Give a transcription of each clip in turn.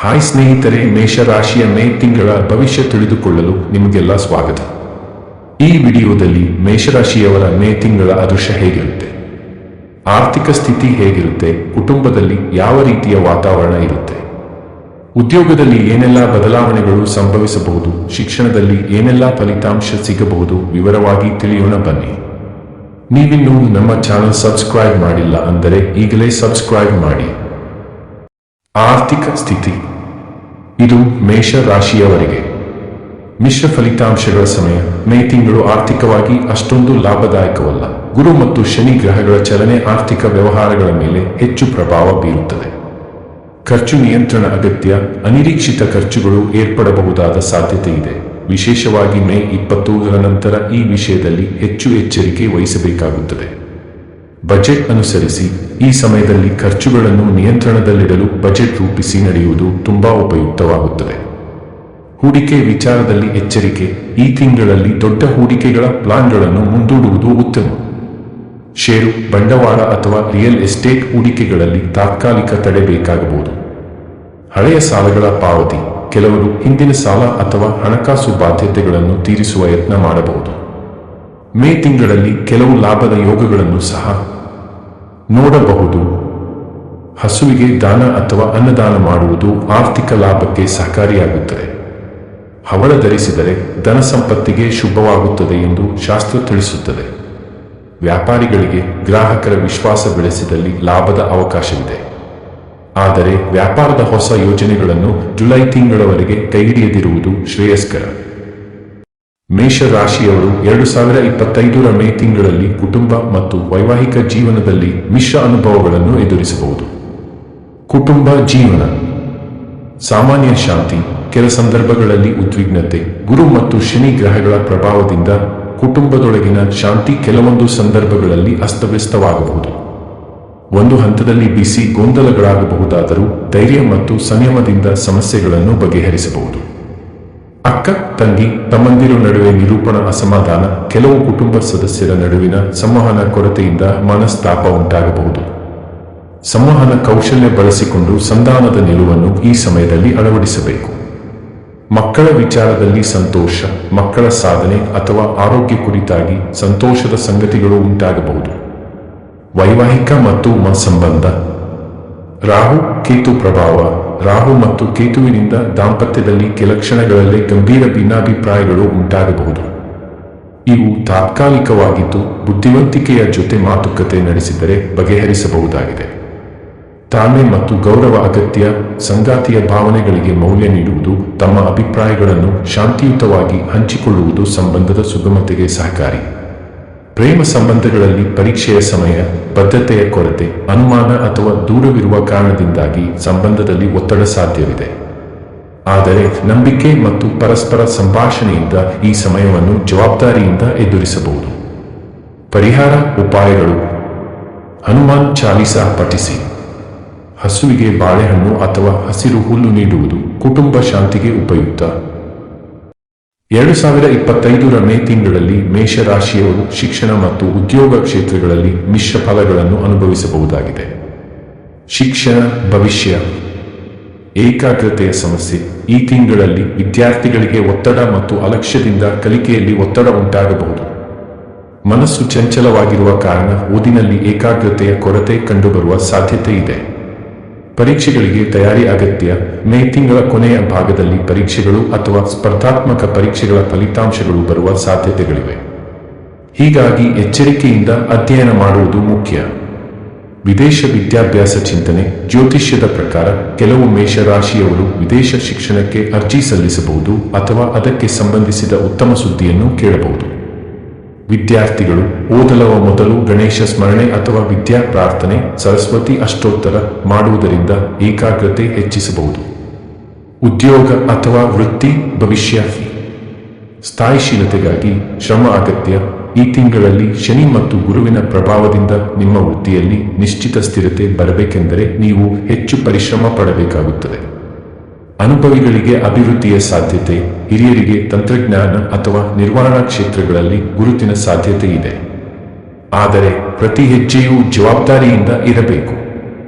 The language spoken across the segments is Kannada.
ಹಾಯ್ ಸ್ನೇಹಿತರೆ, ಮೇಷರಾಶಿಯ ಮೇ ತಿಂಗಳ ಭವಿಷ್ಯ ತಿಳಿದುಕೊಳ್ಳಲು ನಿಮಗೆಲ್ಲ ಸ್ವಾಗತ. ಈ ವಿಡಿಯೋದಲ್ಲಿ ಮೇಷರಾಶಿಯವರ ಮೇ ತಿಂಗಳ ಅದೃಶ್ಯ ಹೇಗಿರುತ್ತೆ, ಆರ್ಥಿಕ ಸ್ಥಿತಿ ಹೇಗಿರುತ್ತೆ, ಕುಟುಂಬದಲ್ಲಿ ಯಾವ ರೀತಿಯ ವಾತಾವರಣ ಇರುತ್ತೆ, ಉದ್ಯೋಗದಲ್ಲಿ ಏನೆಲ್ಲ ಬದಲಾವಣೆಗಳು ಸಂಭವಿಸಬಹುದು, ಶಿಕ್ಷಣದಲ್ಲಿ ಏನೆಲ್ಲ ಫಲಿತಾಂಶ ಸಿಗಬಹುದು, ವಿವರವಾಗಿ ತಿಳಿಯೋಣ ಬನ್ನಿ. ನೀವಿನ್ನೂ ನಮ್ಮ ಚಾನಲ್ ಸಬ್ಸ್ಕ್ರೈಬ್ ಮಾಡಿಲ್ಲ ಅಂದರೆ ಈಗಲೇ ಸಬ್ಸ್ಕ್ರೈಬ್ ಮಾಡಿ. ಆರ್ಥಿಕ ಸ್ಥಿತಿ. ಇದು ಮೇಷ ರಾಶಿಯವರಿಗೆ ಮಿಶ್ರ ಫಲಿತಾಂಶಗಳ ಸಮಯ. ಮೇ ತಿಂಗಳು ಆರ್ಥಿಕವಾಗಿ ಅಷ್ಟೊಂದು ಲಾಭದಾಯಕವಲ್ಲ. ಗುರು ಮತ್ತು ಶನಿ ಗ್ರಹಗಳ ಚಲನೆ ಆರ್ಥಿಕ ವ್ಯವಹಾರಗಳ ಮೇಲೆ ಹೆಚ್ಚು ಪ್ರಭಾವ ಬೀರುತ್ತದೆ. ಖರ್ಚು ನಿಯಂತ್ರಣ ಅಗತ್ಯ. ಅನಿರೀಕ್ಷಿತ ಖರ್ಚುಗಳು ಏರ್ಪಡಬಹುದಾದ ಸಾಧ್ಯತೆ ಇದೆ. ವಿಶೇಷವಾಗಿ ಮೇ 20ರ ನಂತರ ಈ ವಿಷಯದಲ್ಲಿ ಹೆಚ್ಚು ಎಚ್ಚರಿಕೆ ವಹಿಸಬೇಕಾಗುತ್ತದೆ. ಬಜೆಟ್ ಅನುಸರಿಸಿ. ಈ ಸಮಯದಲ್ಲಿ ಖರ್ಚುಗಳನ್ನು ನಿಯಂತ್ರಣದಲ್ಲಿಡಲು ಬಜೆಟ್ ರೂಪಿಸಿ ನಡೆಯುವುದು ತುಂಬಾ ಉಪಯುಕ್ತವಾಗುತ್ತದೆ. ಹೂಡಿಕೆ ವಿಚಾರದಲ್ಲಿ ಎಚ್ಚರಿಕೆ. ಈ ತಿಂಗಳಲ್ಲಿ ದೊಡ್ಡ ಹೂಡಿಕೆಗಳ ಪ್ಲಾನ್ಗಳನ್ನು ಮುಂದೂಡುವುದು ಉತ್ತಮ. ಷೇರು, ಬಂಡವಾಳ ಅಥವಾ ರಿಯಲ್ ಎಸ್ಟೇಟ್ ಹೂಡಿಕೆಗಳಲ್ಲಿ ತಾತ್ಕಾಲಿಕ ತಡೆ ಬೇಕಾಗಬಹುದು. ಹಳೆಯ ಸಾಲಗಳ ಪಾವತಿ. ಕೆಲವರು ಹಿಂದಿನ ಸಾಲ ಅಥವಾ ಹಣಕಾಸು ಬಾಧ್ಯತೆಗಳನ್ನು ತೀರಿಸುವ ಯತ್ನ ಮಾಡಬಹುದು. ಮೇ ತಿಂಗಳಲ್ಲಿ ಕೆಲವು ಲಾಭದ ಯೋಗಗಳನ್ನು ಸಹ ನೋಡಬಹುದು. ಹಸುವಿಗೆ ದಾನ ಅಥವಾ ಅನ್ನದಾನ ಮಾಡುವುದು ಆರ್ಥಿಕ ಲಾಭಕ್ಕೆ ಸಹಕಾರಿಯಾಗುತ್ತದೆ. ಹವಳ ಧರಿಸಿದರೆ ಧನ ಸಂಪತ್ತಿಗೆ ಶುಭವಾಗುತ್ತದೆ ಎಂದು ಶಾಸ್ತ್ರ ತಿಳಿಸುತ್ತದೆ. ವ್ಯಾಪಾರಿಗಳಿಗೆ ಗ್ರಾಹಕರ ವಿಶ್ವಾಸ ಬೆಳೆಸಿದಲ್ಲಿ ಲಾಭದ ಅವಕಾಶವಿದೆ. ಆದರೆ ವ್ಯಾಪಾರದ ಹೊಸ ಯೋಜನೆಗಳನ್ನು ಜುಲೈ ತಿಂಗಳವರೆಗೆ ಕೈಹಿಡಿಯದಿರುವುದು ಶ್ರೇಯಸ್ಕರ. ಮೇಷರಾಶಿಯವರು 2025ರ ಮೇ ತಿಂಗಳಲ್ಲಿ ಕುಟುಂಬ ಮತ್ತು ವೈವಾಹಿಕ ಜೀವನದಲ್ಲಿ ಮಿಶ್ರ ಅನುಭವಗಳನ್ನು ಎದುರಿಸಬಹುದು. ಕುಟುಂಬ ಜೀವನ. ಸಾಮಾನ್ಯ ಶಾಂತಿ. ಕೆಲ ಸಂದರ್ಭಗಳಲ್ಲಿ ಉದ್ವಿಗ್ನತೆ. ಗುರು ಮತ್ತು ಶನಿ ಗ್ರಹಗಳ ಪ್ರಭಾವದಿಂದ ಕುಟುಂಬದೊಳಗಿನ ಶಾಂತಿ ಕೆಲವೊಂದು ಸಂದರ್ಭಗಳಲ್ಲಿ ಅಸ್ತವ್ಯಸ್ತವಾಗಬಹುದು. ಒಂದು ಹಂತದಲ್ಲಿ ಬಿಸಿ ಗೊಂದಲಗಳಾಗಬಹುದಾದರೂ ಧೈರ್ಯ ಮತ್ತು ಸಂಯಮದಿಂದ ಸಮಸ್ಯೆಗಳನ್ನು ಬಗೆಹರಿಸಬಹುದು. ಅಕ್ಕ ತಂಗಿ ತಮ್ಮಂದಿರ ನಡುವೆ ನಿರೂಪಣಾ ಅಸಮಾಧಾನ. ಕೆಲವು ಕುಟುಂಬ ಸದಸ್ಯರ ನಡುವಿನ ಸಂವಹನ ಕೊರತೆಯಿಂದ ಮನಸ್ತಾಪ ಉಂಟಾಗಬಹುದು. ಸಂವಹನ ಕೌಶಲ್ಯ ಬಳಸಿಕೊಂಡು ಸಂಧಾನದ ನಿಲುವನ್ನು ಈ ಸಮಯದಲ್ಲಿ ಅಳವಡಿಸಬೇಕು. ಮಕ್ಕಳ ವಿಚಾರದಲ್ಲಿ ಸಂತೋಷ. ಮಕ್ಕಳ ಸಾಧನೆ ಅಥವಾ ಆರೋಗ್ಯ ಕುರಿತಾಗಿ ಸಂತೋಷದ ಸಂಗತಿಗಳು ಉಂಟಾಗಬಹುದು. ವೈವಾಹಿಕ ಮತ್ತು ಸಂಬಂಧ. ರಾಹು ಕೇತು ಪ್ರಭಾವ. ರಾಹು ಮತ್ತು ಕೇತುವಿನಿಂದ ದಾಂಪತ್ಯದಲ್ಲಿ ಕೆಲ ಕ್ಷಣಗಳಲ್ಲೇ ಗಂಭೀರ ಭಿನ್ನಾಭಿಪ್ರಾಯಗಳು ಉಂಟಾಗಬಹುದು. ಇವು ತಾತ್ಕಾಲಿಕವಾಗಿದ್ದು ಬುದ್ಧಿವಂತಿಕೆಯ ಜೊತೆ ಮಾತುಕತೆ ನಡೆಸಿದರೆ ಬಗೆಹರಿಸಬಹುದಾಗಿದೆ. ತಾಳ್ಮೆ ಮತ್ತು ಗೌರವ ಅಗತ್ಯ. ಸಂಗಾತಿಯ ಭಾವನೆಗಳಿಗೆ ಮೌಲ್ಯ ನೀಡುವುದು, ತಮ್ಮ ಅಭಿಪ್ರಾಯಗಳನ್ನು ಶಾಂತಿಯುತವಾಗಿ ಹಂಚಿಕೊಳ್ಳುವುದು ಸಂಬಂಧದ ಸುಗಮತೆಗೆ ಸಹಕಾರಿ. ಪ್ರೇಮ ಸಂಬಂಧಗಳಲ್ಲಿ ಪರೀಕ್ಷೆಯ ಸಮಯ. ಬದ್ಧತೆಯ ಕೊರತೆ, ಅನುಮಾನ ಅಥವಾ ದೂರವಿರುವ ಕಾರಣದಿಂದಾಗಿ ಸಂಬಂಧದಲ್ಲಿ ಒತ್ತಡ ಸಾಧ್ಯವಿದೆ. ಆದರೆ ನಂಬಿಕೆ ಮತ್ತು ಪರಸ್ಪರ ಸಂಭಾಷಣೆಯಿಂದ ಈ ಸಮಯವನ್ನು ಜವಾಬ್ದಾರಿಯಿಂದ ಎದುರಿಸಬಹುದು. ಪರಿಹಾರ ಉಪಾಯಗಳು. ಹನುಮಾನ್ ಚಾಲೀಸಾ ಪಠಿಸಿ. ಹಸುವಿಗೆ ಬಾಳೆಹಣ್ಣು ಅಥವಾ ಹಸಿರು ಹುಲ್ಲು ನೀಡುವುದು ಕುಟುಂಬ ಶಾಂತಿಗೆ ಉಪಯುಕ್ತ. 2025ರ ಮೇ ತಿಂಗಳಲ್ಲಿ ಮೇಷರಾಶಿಯವರು ಶಿಕ್ಷಣ ಮತ್ತು ಉದ್ಯೋಗ ಕ್ಷೇತ್ರಗಳಲ್ಲಿ ಮಿಶ್ರ ಫಲಗಳನ್ನು ಅನುಭವಿಸಬಹುದಾಗಿದೆ. ಶಿಕ್ಷಣ ಭವಿಷ್ಯ. ಏಕಾಗ್ರತೆಯ ಸಮಸ್ಯೆ. ಈ ತಿಂಗಳಲ್ಲಿ ವಿದ್ಯಾರ್ಥಿಗಳಿಗೆ ಒತ್ತಡ ಮತ್ತು ಅಲಕ್ಷ್ಯದಿಂದ ಕಲಿಕೆಯಲ್ಲಿ ಒತ್ತಡ ಉಂಟಾಗಬಹುದು. ಮನಸ್ಸು ಚಂಚಲವಾಗಿರುವ ಕಾರಣ ಓದಿನಲ್ಲಿ ಏಕಾಗ್ರತೆಯ ಕೊರತೆ ಕಂಡುಬರುವ ಸಾಧ್ಯತೆ ಇದೆ. ಪರೀಕ್ಷೆಗಳಿಗೆ ತಯಾರಿ ಅಗತ್ಯ. ಮೇ ತಿಂಗಳ ಕೊನೆಯ ಭಾಗದಲ್ಲಿ ಪರೀಕ್ಷೆಗಳು ಅಥವಾ ಸ್ಪರ್ಧಾತ್ಮಕ ಪರೀಕ್ಷೆಗಳ ಫಲಿತಾಂಶಗಳು ಬರುವ ಸಾಧ್ಯತೆಗಳಿವೆ. ಹೀಗಾಗಿ ಎಚ್ಚರಿಕೆಯಿಂದ ಅಧ್ಯಯನ ಮಾಡುವುದು ಮುಖ್ಯ. ವಿದೇಶ ವಿದ್ಯಾಭ್ಯಾಸ ಚಿಂತನೆ. ಜ್ಯೋತಿಷ್ಯದ ಪ್ರಕಾರ ಕೆಲವು ಮೇಷರಾಶಿಯವರು ವಿದೇಶ ಶಿಕ್ಷಣಕ್ಕೆ ಅರ್ಜಿ ಸಲ್ಲಿಸಬಹುದು ಅಥವಾ ಅದಕ್ಕೆ ಸಂಬಂಧಿಸಿದ ಉತ್ತಮ ಸುದ್ದಿಯನ್ನು ಕೇಳಬಹುದು. ವಿದ್ಯಾರ್ಥಿಗಳು ಓದಲವ ಮೊದಲು ಗಣೇಶ ಸ್ಮರಣೆ ಅಥವಾ ವಿದ್ಯಾ ಪ್ರಾರ್ಥನೆ, ಸರಸ್ವತಿ ಅಷ್ಟೋತ್ತರ ಮಾಡುವುದರಿಂದ ಏಕಾಗ್ರತೆ ಹೆಚ್ಚಿಸಬಹುದು. ಉದ್ಯೋಗ ಅಥವಾ ವೃತ್ತಿ ಭವಿಷ್ಯ. ಸ್ಥಾಯಿಶೀಲತೆಗಾಗಿ ಶ್ರಮ ಅಗತ್ಯ. ಈ ತಿಂಗಳಲ್ಲಿ ಶನಿ ಮತ್ತು ಗುರುವಿನ ಪ್ರಭಾವದಿಂದ ನಿಮ್ಮ ವೃತ್ತಿಯಲ್ಲಿ ನಿಶ್ಚಿತ ಸ್ಥಿರತೆ ಬರಬೇಕೆಂದರೆ ನೀವು ಹೆಚ್ಚು ಪರಿಶ್ರಮ ಪಡಬೇಕಾಗುತ್ತದೆ. ಅನುಭವಿಗಳಿಗೆ ಅಭಿವೃದ್ಧಿಯ ಸಾಧ್ಯತೆ. ಹಿರಿಯರಿಗೆ ತಂತ್ರಜ್ಞಾನ ಅಥವಾ ನಿರ್ವಹಣಾ ಕ್ಷೇತ್ರಗಳಲ್ಲಿ ಗುರುತಿನ ಸಾಧ್ಯತೆ ಇದೆ. ಆದರೆ ಪ್ರತಿ ಹೆಜ್ಜೆಯೂ ಜವಾಬ್ದಾರಿಯಿಂದ ಇರಬೇಕು.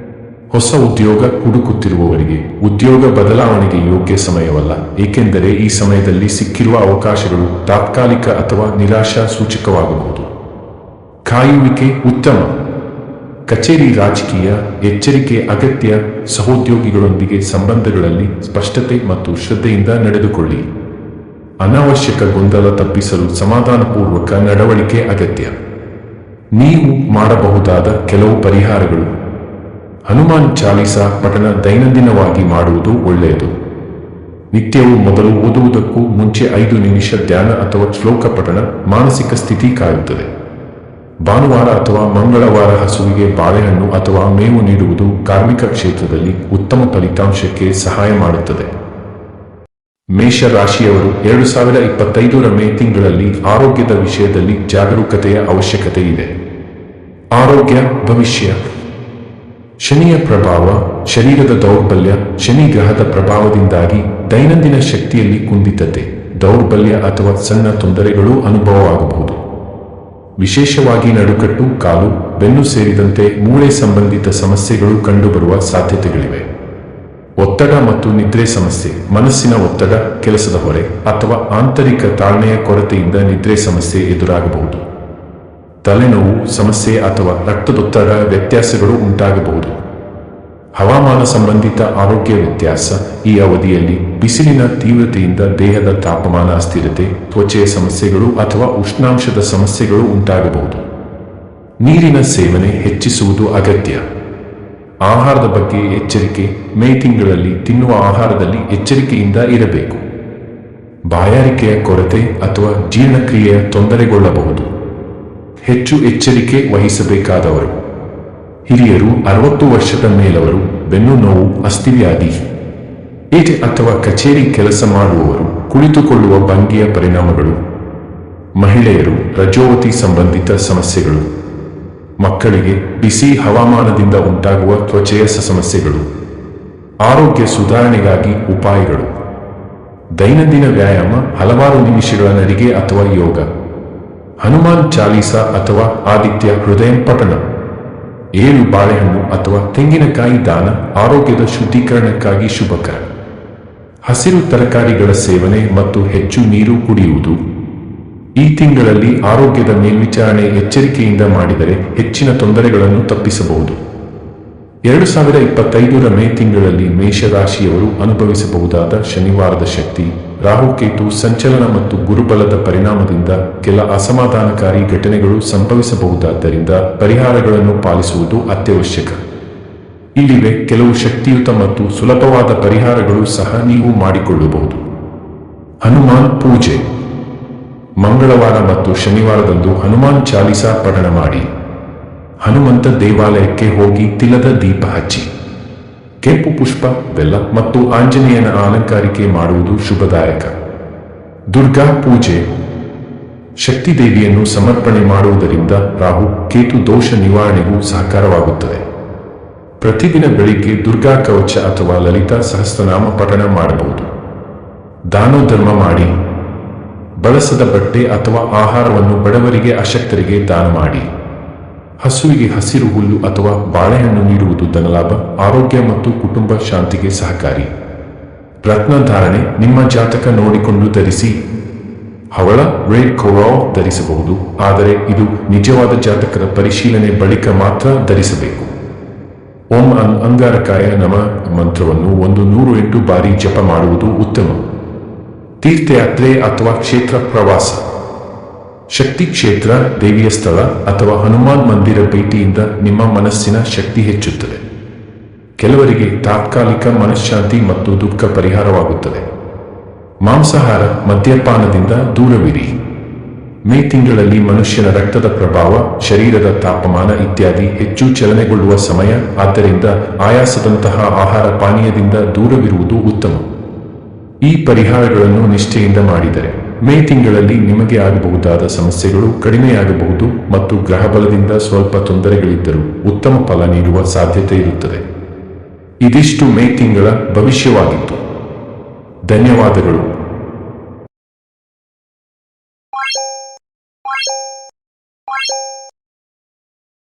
ಹೊಸ ಉದ್ಯೋಗ ಹುಡುಕುತ್ತಿರುವವರಿಗೆ ಉದ್ಯೋಗ ಬದಲಾವಣೆಗೆ ಯೋಗ್ಯ ಸಮಯವಲ್ಲ, ಏಕೆಂದರೆ ಈ ಸಮಯದಲ್ಲಿ ಸಿಕ್ಕಿರುವ ಅವಕಾಶಗಳು ತಾತ್ಕಾಲಿಕ ಅಥವಾ ನಿರಾಶಾ ಸೂಚಕವಾಗಬಹುದು. ಕಾಯುವಿಕೆ ಉತ್ತಮ. ಕಚೇರಿ ರಾಜಕೀಯ ಎಚ್ಚರಿಕೆ ಅಗತ್ಯ. ಸಹೋದ್ಯೋಗಿಗಳೊಂದಿಗೆ ಸಂಬಂಧಗಳಲ್ಲಿ ಸ್ಪಷ್ಟತೆ ಮತ್ತು ಶ್ರದ್ಧೆಯಿಂದ ನಡೆದುಕೊಳ್ಳಿ. ಅನಾವಶ್ಯಕ ಗೊಂದಲ ತಪ್ಪಿಸಲು ಸಮಾಧಾನಪೂರ್ವಕ ನಡವಳಿಕೆ ಅಗತ್ಯ. ನೀವು ಮಾಡಬಹುದಾದ ಕೆಲವು ಪರಿಹಾರಗಳು: ಹನುಮಾನ್ ಚಾಲೀಸಾ ಪಠಣ ದೈನಂದಿನವಾಗಿ ಮಾಡುವುದು ಒಳ್ಳೆಯದು. ನಿತ್ಯವೂ ಮೊದಲು ಓದುವುದಕ್ಕೂ ಮುಂಚೆ 5 ನಿಮಿಷ ಧ್ಯಾನ ಅಥವಾ ಶ್ಲೋಕ ಪಠಣ ಮಾನಸಿಕ ಸ್ಥಿತಿ ಕಾಯುತ್ತದೆ. ಭಾನುವಾರ ಅಥವಾ ಮಂಗಳವಾರ ಹಸುವಿಗೆ ಬಾಳೆಹಣ್ಣು ಅಥವಾ ಮೇವು ನೀಡುವುದು ಕಾರ್ಮಿಕ ಕ್ಷೇತ್ರದಲ್ಲಿ ಉತ್ತಮ ಫಲಿತಾಂಶಕ್ಕೆ ಸಹಾಯ ಮಾಡುತ್ತದೆ. ಮೇಷ ರಾಶಿಯವರು 2025 ಮೇ ತಿಂಗಳಲ್ಲಿ ಆರೋಗ್ಯದ ವಿಷಯದಲ್ಲಿ ಜಾಗರೂಕತೆಯ ಅವಶ್ಯಕತೆ ಇದೆ. ಆರೋಗ್ಯ ಭವಿಷ್ಯ. ಶನಿಯ ಪ್ರಭಾವ, ಶರೀರದ ದೌರ್ಬಲ್ಯ. ಶನಿ ಗ್ರಹದ ಪ್ರಭಾವದಿಂದಾಗಿ ದೈನಂದಿನ ಶಕ್ತಿಯಲ್ಲಿ ಕುಂದಿತತೆ, ದೌರ್ಬಲ್ಯ ಅಥವಾ ಸಣ್ಣ ತೊಂದರೆಗಳು ಅನುಭವವಾಗಬಹುದು. ವಿಶೇಷವಾಗಿ ನಡುಕಟ್ಟು, ಕಾಲು, ಬೆನ್ನು ಸೇರಿದಂತೆ ಮೂಳೆ ಸಂಬಂಧಿತ ಸಮಸ್ಯೆಗಳು ಕಂಡುಬರುವ ಸಾಧ್ಯತೆಗಳಿವೆ. ಒತ್ತಡ ಮತ್ತು ನಿದ್ರೆ ಸಮಸ್ಯೆ. ಮನಸ್ಸಿನ ಒತ್ತಡ, ಕೆಲಸದ ಹೊರೆ ಅಥವಾ ಆಂತರಿಕ ತಾಳ್ಮೆಯ ಕೊರತೆಯಿಂದ ನಿದ್ರೆ ಸಮಸ್ಯೆ ಎದುರಾಗಬಹುದು. ತಲೆನೋವು ಸಮಸ್ಯೆ ಅಥವಾ ರಕ್ತದೊತ್ತಡ ವ್ಯತ್ಯಾಸಗಳು ಉಂಟಾಗಬಹುದು. ಹವಾಮಾನ ಸಂಬಂಧಿತ ಆರೋಗ್ಯ ವ್ಯತ್ಯಾಸ. ಈ ಅವಧಿಯಲ್ಲಿ ಬಿಸಿಲಿನ ತೀವ್ರತೆಯಿಂದ ದೇಹದ ತಾಪಮಾನ ಅಸ್ಥಿರತೆ, ತ್ವಚೆಯ ಸಮಸ್ಯೆಗಳು ಅಥವಾ ಉಷ್ಣಾಂಶದ ಸಮಸ್ಯೆಗಳು ಉಂಟಾಗಬಹುದು. ನೀರಿನ ಸೇವನೆ ಹೆಚ್ಚಿಸುವುದು ಅಗತ್ಯ. ಆಹಾರದ ಬಗ್ಗೆ ಎಚ್ಚರಿಕೆ. ಮೇ ತಿಂಗಳಲ್ಲಿ ತಿನ್ನುವ ಆಹಾರದಲ್ಲಿ ಎಚ್ಚರಿಕೆಯಿಂದ ಇರಬೇಕು. ಬಾಯಾರಿಕೆಯ ಕೊರತೆ ಅಥವಾ ಜೀರ್ಣಕ್ರಿಯೆಯ ತೊಂದರೆಗೊಳ್ಳಬಹುದು. ಹೆಚ್ಚು ಎಚ್ಚರಿಕೆ ವಹಿಸಬೇಕಾದವರು: ಹಿರಿಯರು, 60 ವರ್ಷದ ಮೇಲವರು, ಬೆನ್ನು ನೋವು, ಅಸ್ಥಿವ್ಯಾಧಿ, ಏಟೆ ಅಥವಾ ಕಚೇರಿ ಕೆಲಸ ಮಾಡುವವರು, ಕುಳಿತುಕೊಳ್ಳುವ ಭಂಗಿಯ ಪರಿಣಾಮಗಳು, ಮಹಿಳೆಯರು, ರಜೋವತಿ ಸಂಬಂಧಿತ ಸಮಸ್ಯೆಗಳು, ಮಕ್ಕಳಿಗೆ ಬಿಸಿ ಹವಾಮಾನದಿಂದ ಉಂಟಾಗುವ ತ್ವಚೆಯ ಸಮಸ್ಯೆಗಳು. ಆರೋಗ್ಯ ಸುಧಾರಣೆಗಾಗಿ ಉಪಾಯಗಳು: ದೈನಂದಿನ ವ್ಯಾಯಾಮ, ಹಲವಾರು ನಿಮಿಷಗಳ ನಡಿಗೆ ಅಥವಾ ಯೋಗ, ಹನುಮಾನ್ ಚಾಲೀಸಾ ಅಥವಾ ಆದಿತ್ಯ ಹೃದಯಂ ಪಠಣ, 7 ಬಾಳೆಹಣ್ಣು ಅಥವಾ ತೆಂಗಿನಕಾಯಿ ದಾನ ಆರೋಗ್ಯದ ಶುದ್ಧೀಕರಣಕ್ಕಾಗಿ ಶುಭಕರ. ಹಸಿರು ತರಕಾರಿಗಳ ಸೇವನೆ ಮತ್ತು ಹೆಚ್ಚು ನೀರು ಕುಡಿಯುವುದು. ಈ ತಿಂಗಳಲ್ಲಿ ಆರೋಗ್ಯದ ಮೇಲ್ವಿಚಾರಣೆ ಎಚ್ಚರಿಕೆಯಿಂದ ಮಾಡಿದರೆ ಹೆಚ್ಚಿನ ತೊಂದರೆಗಳನ್ನು ತಪ್ಪಿಸಬಹುದು. 2025 ಮೇ ತಿಂಗಳಲ್ಲಿ ಮೇಷರಾಶಿಯವರು ಅನುಭವಿಸಬಹುದಾದ ಶನಿವಾರದ ಶಕ್ತಿ. ರಾಹುಕೇತು ಸಂಚಲನ ಮತ್ತು ಗುರುಬಲದ ಪರಿಣಾಮದಿಂದ ಕೆಲ ಅಸಮಾಧಾನಕಾರಿ ಘಟನೆಗಳು ಸಂಭವಿಸಬಹುದಾದ್ದರಿಂದ ಪರಿಹಾರಗಳನ್ನು ಪಾಲಿಸುವುದು ಅತ್ಯವಶ್ಯಕ. ಇಲ್ಲಿವೆ ಕೆಲವು ಶಕ್ತಿಯುತ ಮತ್ತು ಸುಲಭವಾದ ಪರಿಹಾರಗಳು ಸಹ ನೀವು ಮಾಡಿಕೊಳ್ಳಬಹುದು. ಹನುಮಾನ್ ಪೂಜೆ. ಮಂಗಳವಾರ ಮತ್ತು ಶನಿವಾರದಂದು ಹನುಮಾನ್ ಚಾಲೀಸಾ ಪಠಣ ಮಾಡಿ. ಹನುಮಂತ ದೇವಾಲಯಕ್ಕೆ ಹೋಗಿ ತಿಲದ ದೀಪ ಹಚ್ಚಿ. ಕೆಂಪು ಪುಷ್ಪ, ಬೆಲ್ಲ ಮತ್ತು ಆಂಜನೇಯನ ಅಲಂಕಾರಿಕೆ ಮಾಡುವುದು ಶುಭದಾಯಕ. ದುರ್ಗಾ ಪೂಜೆ. ಶಕ್ತಿ ದೇವಿಯನ್ನು ಸಮರ್ಪಣೆ ಮಾಡುವುದರಿಂದ ರಾಹು ಕೇತು ದೋಷ ನಿವಾರಣೆಗೂ ಸಹಕಾರವಾಗುತ್ತದೆ. ಪ್ರತಿದಿನ ಬೆಳಿಗ್ಗೆ ದುರ್ಗಾ ಕವಚ ಅಥವಾ ಲಲಿತಾ ಸಹಸ್ರನಾಮ ಪಠಣ ಮಾಡಬಹುದು. ದಾನೋಧರ್ಮ ಮಾಡಿ. ಬಳಸದ ಬಟ್ಟೆ ಅಥವಾ ಆಹಾರವನ್ನು ಬಡವರಿಗೆ, ಅಶಕ್ತರಿಗೆ ದಾನ ಮಾಡಿ. ಹಸುವಿಗೆ ಹಸಿರು ಹುಲ್ಲು ಅಥವಾ ಬಾಳೆಹಣ್ಣು ನೀಡುವುದು ಧನಲಾಭ, ಆರೋಗ್ಯ ಮತ್ತು ಕುಟುಂಬ ಶಾಂತಿಗೆ ಸಹಕಾರಿ. ರತ್ನಧಾರಣೆ. ನಿಮ್ಮ ಜಾತಕ ನೋಡಿಕೊಂಡು ಧರಿಸಿ. ಹವಳ, ರೆಡ್ ಕೋರಾಲ್ ಧರಿಸಬಹುದು, ಆದರೆ ಇದು ನಿಜವಾದ ಜಾತಕದ ಪರಿಶೀಲನೆ ಬಳಿಕ ಮಾತ್ರ ಧರಿಸಬೇಕು. ಓಂ ಅಂಗಾರಕಾಯ ನಮಃ ಮಂತ್ರವನ್ನು 108 ಬಾರಿ ಜಪ ಮಾಡುವುದು ಉತ್ತಮ. ತೀರ್ಥಯಾತ್ರೆ ಅಥವಾ ಕ್ಷೇತ್ರ ಪ್ರವಾಸ. ಶಕ್ತಿ ಕ್ಷೇತ್ರ, ದೇವಿಯ ಸ್ಥಳ ಅಥವಾ ಹನುಮಾನ್ ಮಂದಿರ ಭೇಟಿಯಿಂದ ನಿಮ್ಮ ಮನಸ್ಸಿನ ಶಕ್ತಿ ಹೆಚ್ಚುತ್ತದೆ. ಕೆಲವರಿಗೆ ತಾತ್ಕಾಲಿಕ ಮನಃಶಾಂತಿ ಮತ್ತು ದುಃಖ ಪರಿಹಾರವಾಗುತ್ತದೆ. ಮಾಂಸಾಹಾರ, ಮದ್ಯಪಾನದಿಂದ ದೂರವಿರಿ. ಮೇ ತಿಂಗಳಲ್ಲಿ ಮನುಷ್ಯನ ರಕ್ತದ ಪ್ರಭಾವ, ಶರೀರದ ತಾಪಮಾನ ಇತ್ಯಾದಿ ಹೆಚ್ಚು ಚಲನೆಗೊಳ್ಳುವ ಸಮಯ. ಆದ್ದರಿಂದ ಆಯಾಸದಂತಹ ಆಹಾರ ಪಾನೀಯದಿಂದ ದೂರವಿರುವುದು ಉತ್ತಮ. ಈ ಪರಿಹಾರಗಳನ್ನು ನಿಷ್ಠೆಯಿಂದ ಮಾಡಿದರೆ ಮೇ ತಿಂಗಳಲ್ಲಿ ನಿಮಗೆ ಆಗಬಹುದಾದ ಸಮಸ್ಯೆಗಳು ಕಡಿಮೆಯಾಗಬಹುದು ಮತ್ತು ಗ್ರಹಬಲದಿಂದ ಸ್ವಲ್ಪ ತೊಂದರೆಗಳಿದ್ದರೂ ಉತ್ತಮ ಫಲ ನೀಡುವ ಸಾಧ್ಯತೆ ಇರುತ್ತದೆ. ಇದಿಷ್ಟು ಮೇ ತಿಂಗಳ ಭವಿಷ್ಯವಾಗಿತ್ತು. ಧನ್ಯವಾದಗಳು.